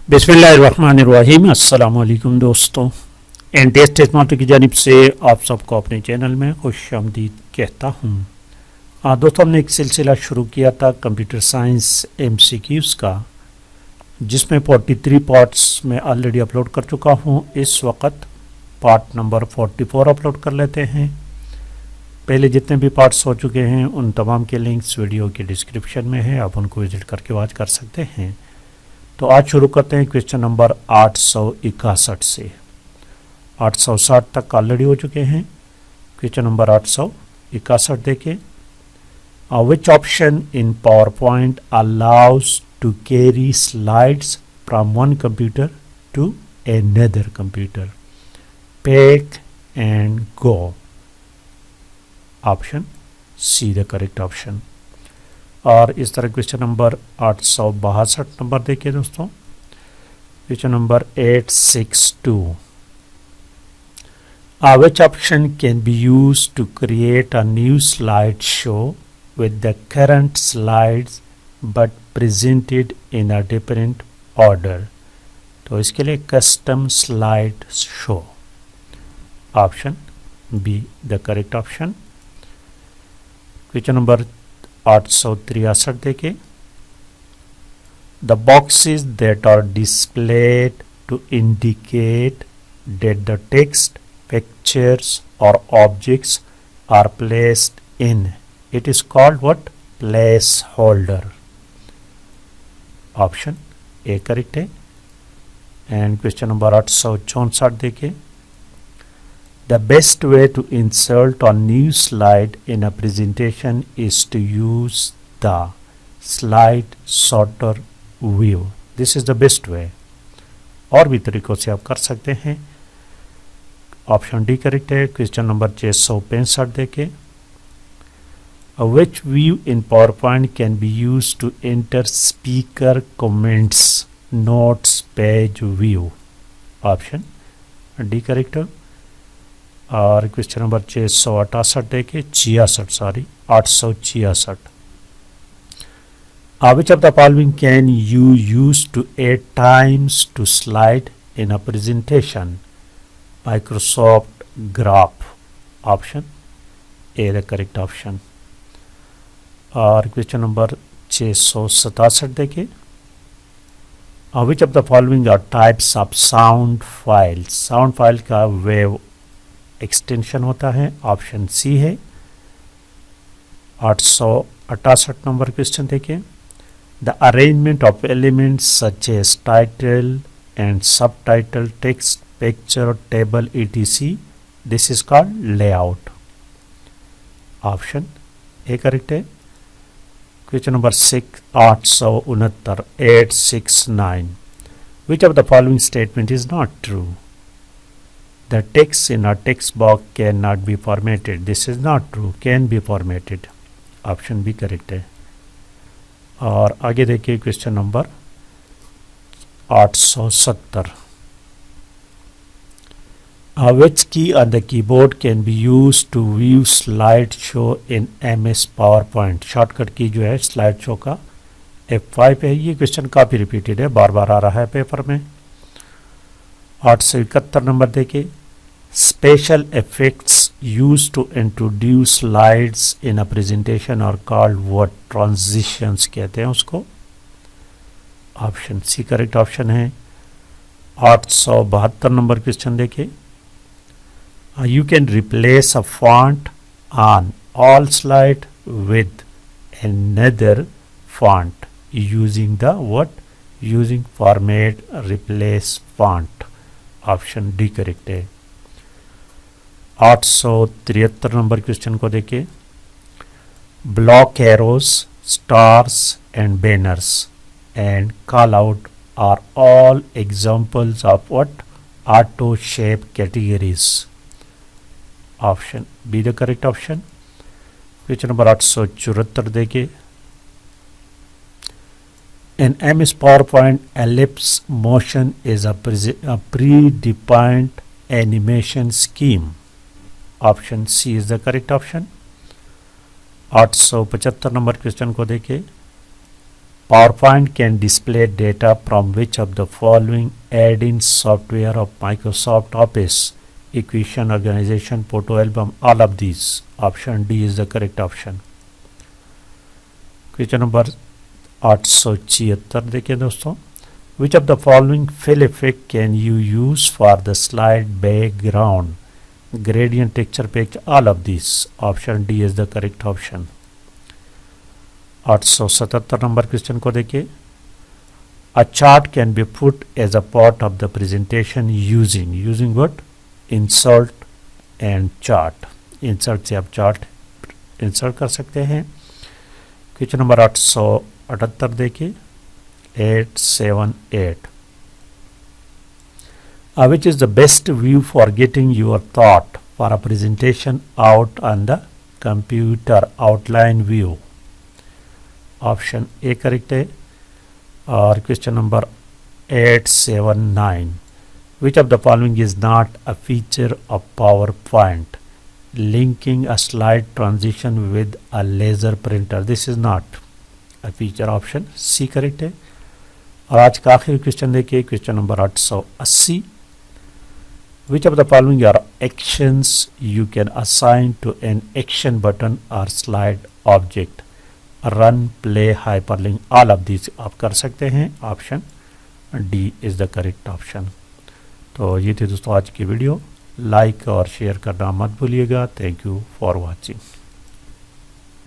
बिस्मिल्लाहिर्रहमानिर्रहीम। अस्सलाम वालेकुम दोस्तों, एनटीएस टेक्नोलॉजी की जानिब से आप सबको अपने चैनल में खुशामदीद कहता हूँ। दोस्तों, हमने एक सिलसिला शुरू किया था कंप्यूटर साइंस MCQs का, जिसमें 43 पार्ट्स में ऑलरेडी अपलोड कर चुका हूँ। इस वक्त पार्ट नंबर 44 अपलोड कर लेते हैं। पहले जितने भी पार्ट्स हो चुके हैं उन तमाम के लिंक्स वीडियो के डिस्क्रिप्शन में है, आप उनको विजिट करके वॉच कर सकते हैं। तो आज शुरू करते हैं क्वेश्चन नंबर 861 से। 860 तक ऑलरेडी हो चुके हैं। क्वेश्चन नंबर 861 देखें। Which option in PowerPoint allows to carry slides from one computer to another computer? Pack and go. Option C the correct option. और इस तरह क्वेश्चन नंबर 862 नंबर देखिए दोस्तों। Question number 862। Which option can be used to create a new slide show with the current slides but presented in a different order? तो इसके लिए custom slide show. Option be the correct option. Question number 863 देखें। The boxes that are displayed to indicate that the text, pictures or objects are placed in, it is called what? Placeholder. Option A correct है। And question number 864 देखें। The best way to insert a new slide in a presentation is to use the slide sorter view. This is the best way. और भी तरीकों से आप कर सकते हैं। ऑप्शन डी करेक्ट है। क्वेश्चन नंबर 665 देखें। Which view in PowerPoint can be used to enter speaker comments, notes, page view? Option D correct है। और क्वेश्चन नंबर 668 देखे 866। Which of the following can you use to add times to slide in a presentation? Microsoft Graph. Option A the correct option. और question number 667 देखे। Which of the following are types of sound files? Sound file का wave extension होता है। Option C है। 868 number question देखें। The arrangement of elements such as title and subtitle, text, picture, table etc, this is called layout. Option A correct है। Question number 869। Which of the following statement is not true? The text in a text box cannot be formatted. This is not true. Can be formatted. Option B correct है। और आगे देखिए question number 870। Which key on the keyboard can be used to view slide show in MS PowerPoint? Shortcut की जो है slide show का F5 है। ये क्वेश्चन काफ़ी रिपीटेड है, बार बार आ रहा है पेपर में। 871 नंबर देखिए। Special effects use to introduce slides in a presentation are called what? Transitions कहते हैं उसको। ऑप्शन सी करेक्ट ऑप्शन है। 872 नंबर क्वेश्चन देखिए। You can replace a font on all slide with another font using the what? Using format replace font. Option D correct है। 873 number question को देखिए। Block arrows, stars and banners and call out are all examples of what? Auto shape categories. Option be the correct option. Question number 874 देखिए। In MS PowerPoint, ellipse motion is a predefined animation scheme. Option C is the correct option. 875 number question को देखिए। PowerPoint can display data from which of the following add-in software of Microsoft Office? Equation, organization, photo album, all of these. Option D is the correct option. Question number 876 देखिए दोस्तों. Which of the following fill effect can you use for the slide background? Gradient, texture, picture, all of these. Option D is the correct option. 877 number question को देखिए. A chart can be put as a part of the presentation using what? Insert and chart. Insert से आप chart insert कर सकते हैं. Question number 878 देखिए. 878. Which is the best view for getting your thought for a presentation out on the computer? Outline view. Option A correct है. और question number 879. Which of the following is not a feature of PowerPoint? Linking a slide transition with a laser printer. This is not a feature. Option C correct है. और आज का आखिरी question देखिए. Question number 880. Which of the following are actions you can assign to an action button और slide object? Run, play, hyperlink, all of this आप कर सकते हैं. Option D is the correct option. तो ये थी दोस्तों आज की वीडियो. लाइक और शेयर करना मत भूलिएगा. Thank you for watching.